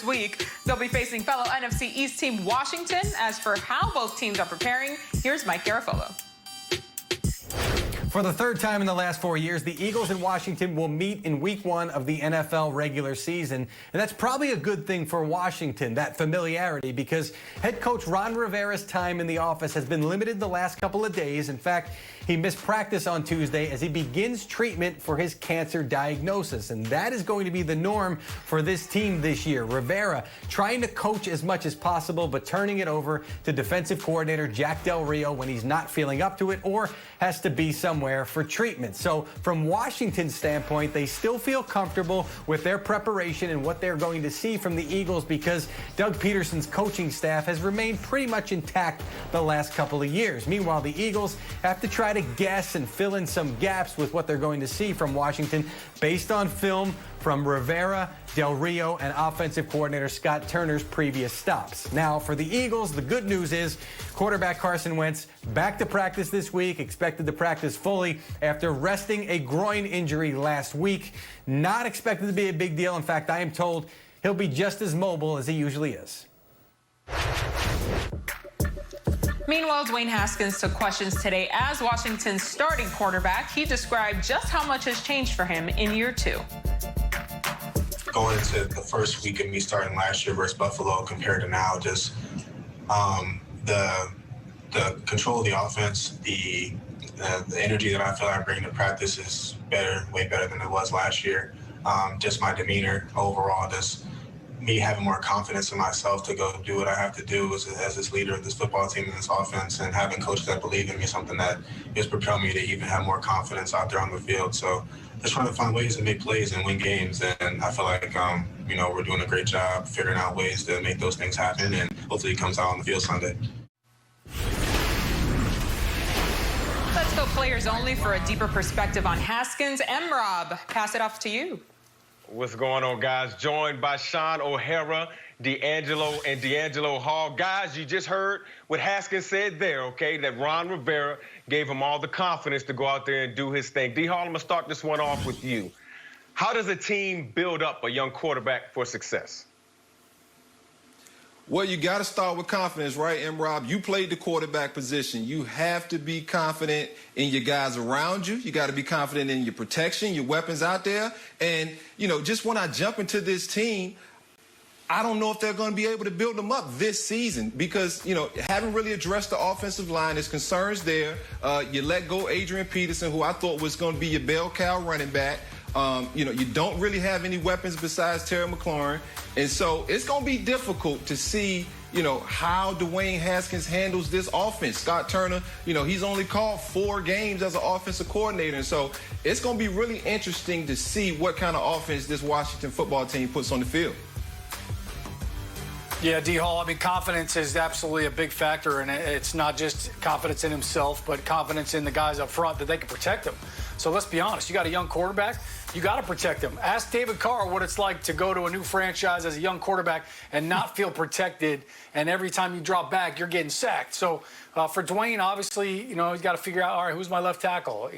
this week. They'll be facing fellow NFC East team Washington. As for how both teams are preparing, here's Mike Garafolo. For the third time in the last 4 years, the Eagles and Washington will meet in Week 1 of the NFL regular season. And that's probably a good thing for Washington, that familiarity, because head coach Ron Rivera's time in the office has been limited the last couple of days. In fact, he missed practice on Tuesday as he begins treatment for his cancer diagnosis. And that is going to be the norm for this team this year. Rivera trying to coach as much as possible, but turning it over to defensive coordinator Jack Del Rio when he's not feeling up to it or has to be somewhere for treatment. So from Washington's standpoint, they still feel comfortable with their preparation and what they're going to see from the Eagles because Doug Peterson's coaching staff has remained pretty much intact the last couple of years. Meanwhile, the Eagles have to try to guess and fill in some gaps with what they're going to see from Washington based on film from Rivera, Del Rio, and offensive coordinator Scott Turner's previous stops. Now, for the Eagles, the good news is quarterback Carson Wentz back to practice this week, expected to practice fully after resting a groin injury last week. Not expected to be a big deal. In fact, I am told he'll be just as mobile as he usually is. Meanwhile, Dwayne Haskins took questions today as Washington's starting quarterback. He described just how much has changed for him in year 2. Going into the first week of me starting last year versus Buffalo compared to now, just the control of the offense, the energy that I feel I bring to practice is better, way better than it was last year. Just my demeanor overall, just me having more confidence in myself to go do what I have to do as this leader of this football team and this offense, and having coaches that believe in me, something that just propelled me to even have more confidence out there on the field. So just trying to find ways to make plays and win games, and I feel like we're doing a great job figuring out ways to make those things happen, and hopefully it comes out on the field Sunday. Let's go players only for a deeper perspective on Haskins. Rob, pass it off to you. What's going on, guys? Joined by Sean O'Hara, DeAngelo Hall. Guys, you just heard what Haskins said there, okay, that Ron Rivera gave him all the confidence to go out there and do his thing. D. Hall, I'm going to start this one off with you. How does a team build up a young quarterback for success? Well, you got to start with confidence, right? Rob, you played the quarterback position. You have to be confident in your guys around you. You got to be confident in your protection, your weapons out there. And, just when I jump into this team, I don't know if they're going to be able to build them up this season because, haven't really addressed the offensive line. There's concerns there. You let go Adrian Peterson, who I thought was going to be your bell cow running back. You don't really have any weapons besides Terry McLaurin. And so it's going to be difficult to see, how Dwayne Haskins handles this offense. Scott Turner, he's only called 4 games as an offensive coordinator. And so it's going to be really interesting to see what kind of offense this Washington football team puts on the field. Yeah, D. Hall, confidence is absolutely a big factor, and it's not just confidence in himself, but confidence in the guys up front that they can protect him. So let's be honest, you got a young quarterback, you got to protect him. Ask David Carr what it's like to go to a new franchise as a young quarterback and not feel protected, and every time you drop back, you're getting sacked. So for Dwayne, obviously, he's got to figure out, all right, who's my left tackle?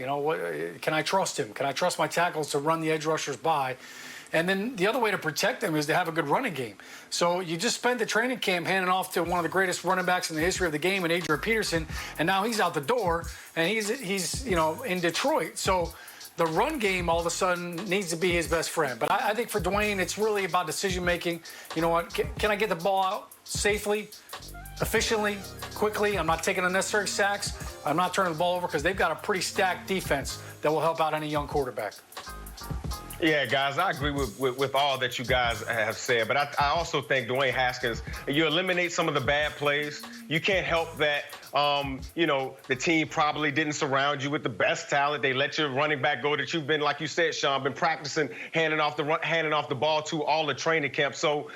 Can I trust him? Can I trust my tackles to run the edge rushers by? And then the other way to protect them is to have a good running game. So you just spent the training camp handing off to one of the greatest running backs in the history of the game, and Adrian Peterson, and now he's out the door, and he's in Detroit. So the run game all of a sudden needs to be his best friend. But I think for Dwayne, it's really about decision making. You know what? Can I get the ball out safely, efficiently, quickly? I'm not taking unnecessary sacks. I'm not turning the ball over because they've got a pretty stacked defense that will help out any young quarterback. Yeah, guys, I agree with all that you guys have said, but I also think Dwayne Haskins, you eliminate some of the bad plays. You can't help that, the team probably didn't surround you with the best talent. They let your running back go that you've been, like you said, Sean, been practicing handing off the ball to all the training camp. So,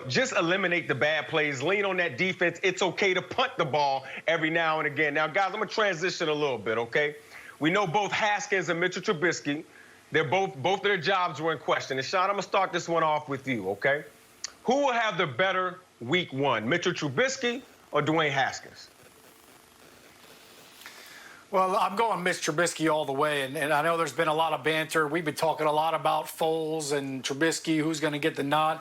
just eliminate the bad plays. Lean on that defense. It's okay to punt the ball every now and again. Now, guys, I'm going to transition a little bit, okay? We know both Haskins and Mitchell Trubisky, both of their jobs were in question. And, Sean, I'm going to start this one off with you, okay? Who will have the better week 1, Mitchell Trubisky or Dwayne Haskins? Well, I'm going Mitch Trubisky all the way, and I know there's been a lot of banter. We've been talking a lot about Foles and Trubisky, who's going to get the nod.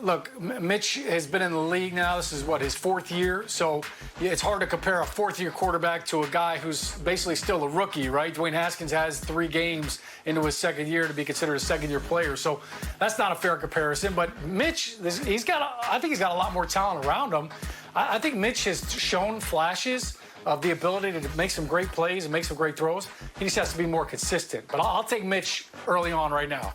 Look, Mitch has been in the league now. This is, what, his 4th year? So it's hard to compare a 4th-year quarterback to a guy who's basically still a rookie, right? Dwayne Haskins has 3 games into his 2nd year to be considered a 2nd-year player. So that's not a fair comparison. But Mitch, I think he's got a lot more talent around him. I think Mitch has shown flashes of the ability to make some great plays and make some great throws. He just has to be more consistent. But I'll take Mitch early on right now.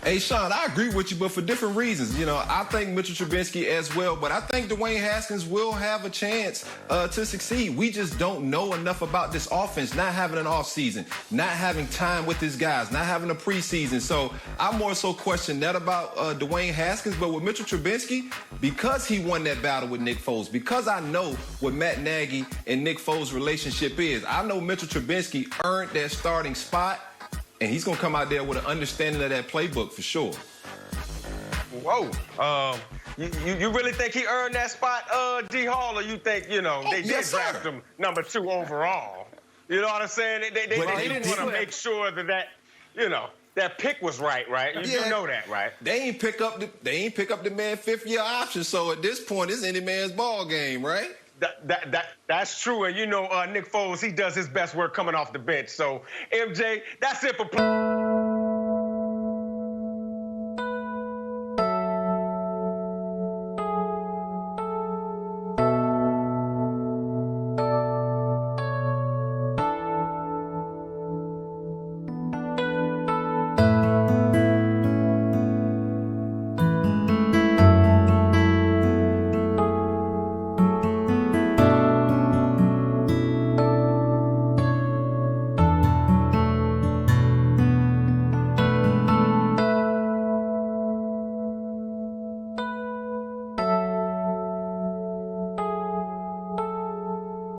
Hey, Sean, I agree with you, but for different reasons. You know, I think Mitchell Trubisky as well, but I think Dwayne Haskins will have a chance to succeed. We just don't know enough about this offense, not having an offseason, not having time with his guys, not having a preseason. So I more so question that about Dwayne Haskins, but with Mitchell Trubisky, because he won that battle with Nick Foles, because I know what Matt Nagy and Nick Foles' relationship is, I know Mitchell Trubisky earned that starting spot. And he's going to come out there with an understanding of that playbook for sure. Whoa. You really think he earned that spot, D. Hall, or you think, they did draft him number 2 overall? You know what I'm saying? They didn't want to make sure that pick was right? You know that, right? They ain't pick up the man 5th-year option, so at this point, it's any man's ball game, right? That's true, and Nick Foles, he does his best work coming off the bench. So, MJ, that's it for...